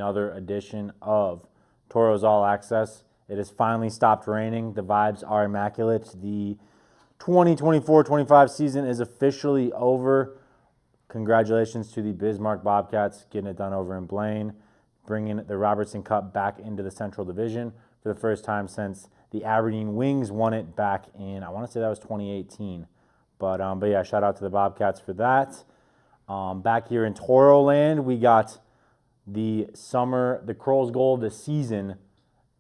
another edition of Tauros All Access. It has finally stopped raining. The vibes are immaculate. The 2024-25 season is officially over. Congratulations to the Bismarck Bobcats getting it done over in Blaine, bringing the Robertson Cup back into the Central Division for the first time since the Aberdeen Wings won it back in, I want to say that was 2018. But yeah, shout out to the Bobcats for that. Back here in Toro land, we got the Krolls Goal the season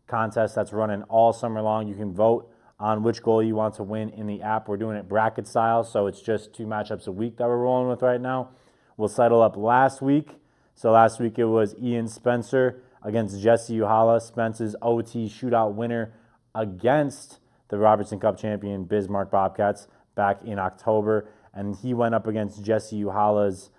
contest that's running all summer long. You can vote on which goal you want to win in the app. We're doing it bracket style, so it's just 2 matchups a week that we're rolling with right now. We'll settle up last week. So last week it was Ian Spencer against Jesse Uhala. Spence's OT shootout winner against the Robertson Cup champion Bismarck Bobcats back in October. And he went up against Jesse Uhala's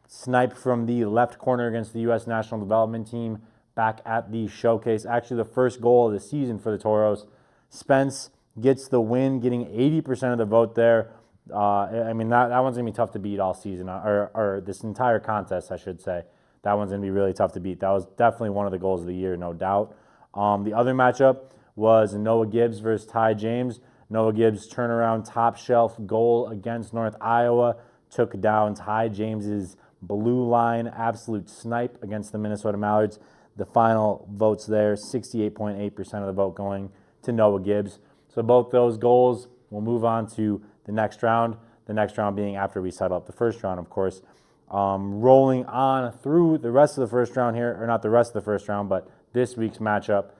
snipe from the left corner against the U.S. National Development Team back at the showcase. Actually, the first goal of the season for the Toros. Spence gets the win, getting 80% of the vote there. I mean, that one's going to be tough to beat all season, or this entire contest, I should say. That one's going to be really tough to beat. That was definitely one of the goals of the year, no doubt. The other matchup was Noah Gibbs versus Ty James. Noah Gibbs' turnaround top shelf goal against North Iowa took down Ty James's blue line absolute snipe against the Minnesota Mallards. The final votes there, 68.8% of the vote going to Noah Gibbs. So both those goals will move on to the next round. The next round being after we settle up the first round, of course. Rolling on through the rest of the first round here, or not the rest of the first round, but this week's matchup.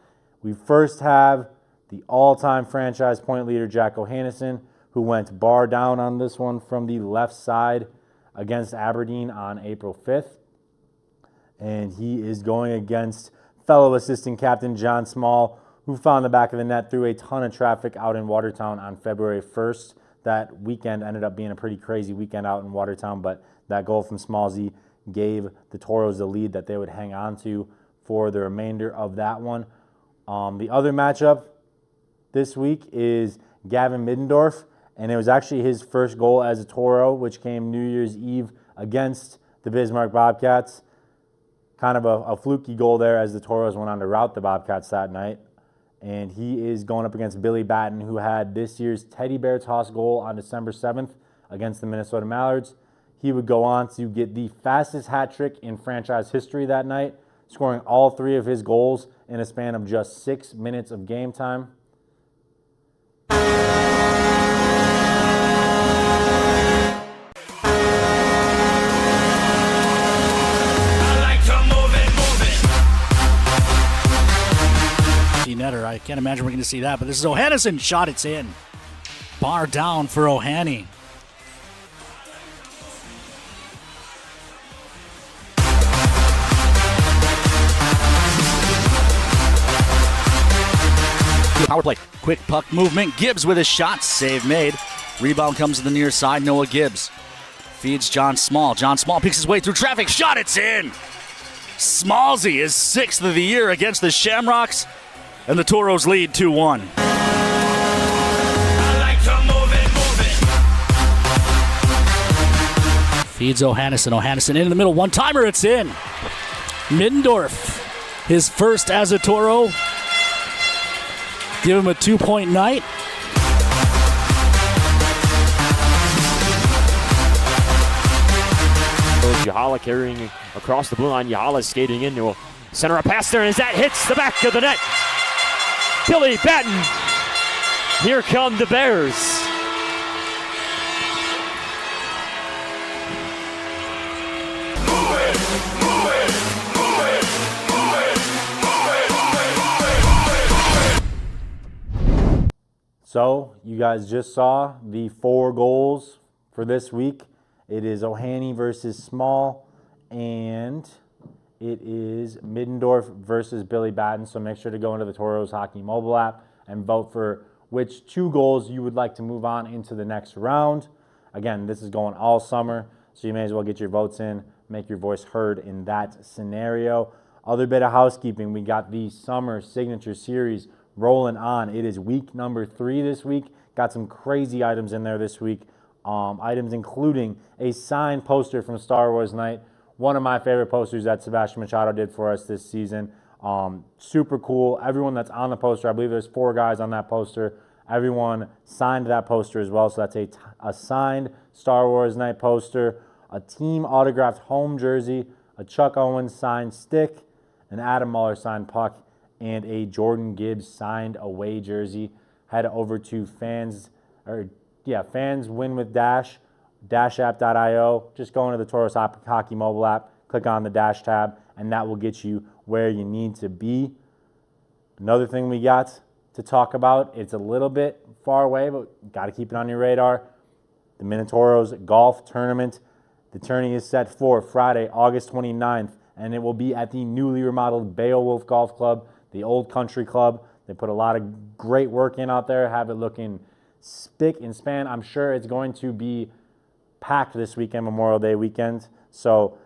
We first have the all-time franchise point leader, Jack O'Hannison, who went bar down on this one from the left side against Aberdeen on April 5th. And he is going against fellow assistant captain John Small, who found the back of the net through a ton of traffic out in Watertown on February 1st. That weekend ended up being a pretty crazy weekend out in Watertown, but that goal from Smallsy gave the Toros the lead that they would hang on to for the remainder of that one. The other matchup this week is Gavin Middendorf, and it was actually his first goal as a Toro, which came New Year's Eve against the Bismarck Bobcats. Kind of a fluky goal there as the Toros went on to rout the Bobcats that night. And he is going up against Billy Batten, who had this year's Teddy Bear toss goal on December 7th against the Minnesota Mallards. He would go on to get the fastest hat trick in franchise history that night, scoring all 3 of his goals in a span of just 6 minutes of game time. Netter. I can't imagine we're going to see that, but this is O'Hannison. Shot, it's in. Bar down for O'Hanny. Power play. Quick puck movement. Gibbs with his shot. Save made. Rebound comes to the near side. Noah Gibbs feeds John Small. John Small picks his way through traffic. Shot, it's in. Smallsy is 6th of the year against the Shamrocks. And the Toros lead 2-1. Feeds O'Hannison. O'Hannison in the middle. One-timer, it's in. Middendorf, his first as a Toro. Give him a 2-point night. Uhala carrying across the blue line. Uhala skating into a center of pass there as that hits the back of the net. Billy Batten. Here come the Bears. So you guys just saw the 4 goals for this week. It is O'Hanny versus Small, and it is Middendorf versus Billy Batten. So make sure to go into the Toros Hockey mobile app and vote for which 2 goals you would like to move on into the next round. Again, this is going all summer, so you may as well get your votes in, make your voice heard in that scenario. Other bit of housekeeping, we got the Summer Signature Series rolling on. It is week number 3 this week. Got some crazy items in there this week. Items including a signed poster from Star Wars Night, one of my favorite posters that Sebastian Machado did for us this season. Super cool. Everyone that's on the poster, I believe there's 4 guys on that poster. Everyone signed that poster as well. So that's a signed Star Wars Night poster, a team autographed home jersey, a Chuck Owens signed stick, an Adam Muller signed puck, and a Jordan Gibbs signed away jersey. Head over to Fans Win with Dash, dashapp.io. Just go into the Tauros Hockey mobile app, click on the Dash tab, and that will get you where you need to be. Another thing we got to talk about, it's a little bit far away, but got to keep it on your radar. The Minotauros Golf Tournament. The tourney is set for Friday, August 29th, and it will be at the newly remodeled Beowulf Golf Club, the Old Country Club. They put a lot of great work in out there, have it looking spick and span. I'm sure it's going to be packed this weekend, Memorial Day weekend. So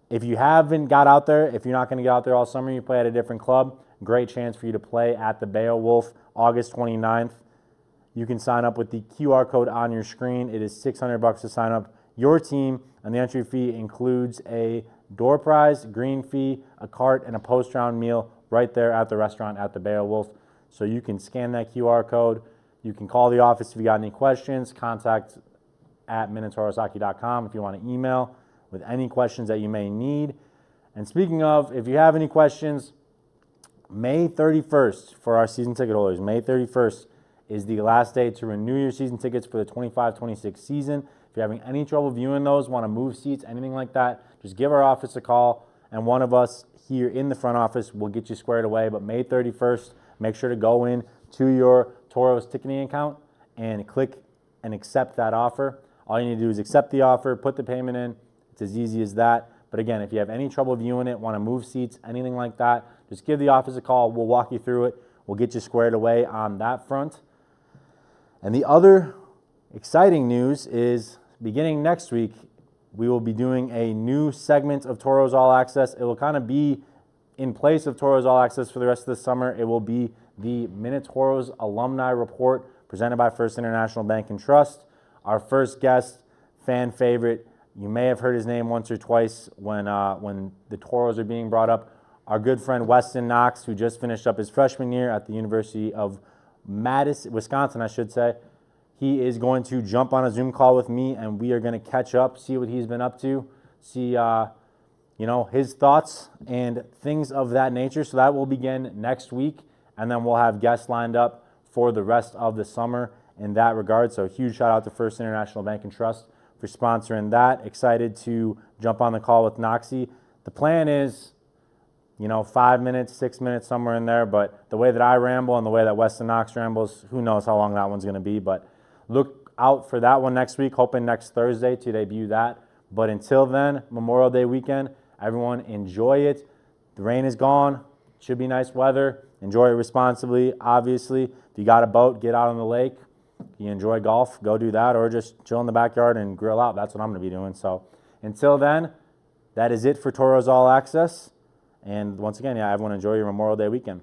if you haven't got out there, if you're not going to get out there all summer, you play at a different club, great chance for you to play at the Beowulf August 29th. You can sign up with the QR code on your screen. It is $600 to sign up your team, and the entry fee includes a door prize, green fee, a cart, and a post-round meal right there at the restaurant at the Beowulf. So you can scan that QR code. You can call the office if you got any questions. Contact at minotauroshockey.com if you want to email with any questions that you may need. And speaking of, if you have any questions, May 31st for our season ticket holders, May 31st is the last day to renew your season tickets for the 25-26 season. If you're having any trouble viewing those, want to move seats, anything like that, just give our office a call, and one of us here in the front office will get you squared away. But May 31st, make sure to go in to your Tauros ticketing account and click and accept that offer. All you need to do is accept the offer, put the payment in. It's as easy as that. But again, if you have any trouble viewing it, want to move seats, anything like that, just give the office a call. We'll walk you through it. We'll get you squared away on that front. And the other exciting news is beginning next week, we will be doing a new segment of Tauros All Access. It will kind of be in place of Tauros All Access for the rest of the summer. It will be the Minotauros Alumni Report presented by First International Bank and Trust. Our first guest, fan favorite, you may have heard his name once or twice when the Tauros are being brought up. Our good friend Weston Knox, who just finished up his freshman year at the University of Wisconsin, I should say. He is going to jump on a Zoom call with me, and we are going to catch up, see what he's been up to, see his thoughts and things of that nature. So that will begin next week, and then we'll have guests lined up for the rest of the summer in that regard. So a huge shout out to First International Bank and Trust for sponsoring that. Excited to jump on the call with Noxie. The plan is 5 minutes, 6 minutes, somewhere in there. But the way that I ramble and the way that Weston Knox rambles, who knows how long that one's going to be. But look out for that one next week, hoping next Thursday to debut that. But until then, Memorial Day weekend, everyone enjoy it. The rain is gone. Should be nice weather. Enjoy it responsibly, obviously. If you got a boat, get out on the lake. If you enjoy golf, go do that, or just chill in the backyard and grill out. That's what I'm going to be doing. So until then, that is it for Tauros All Access. And once again, everyone enjoy your Memorial Day weekend.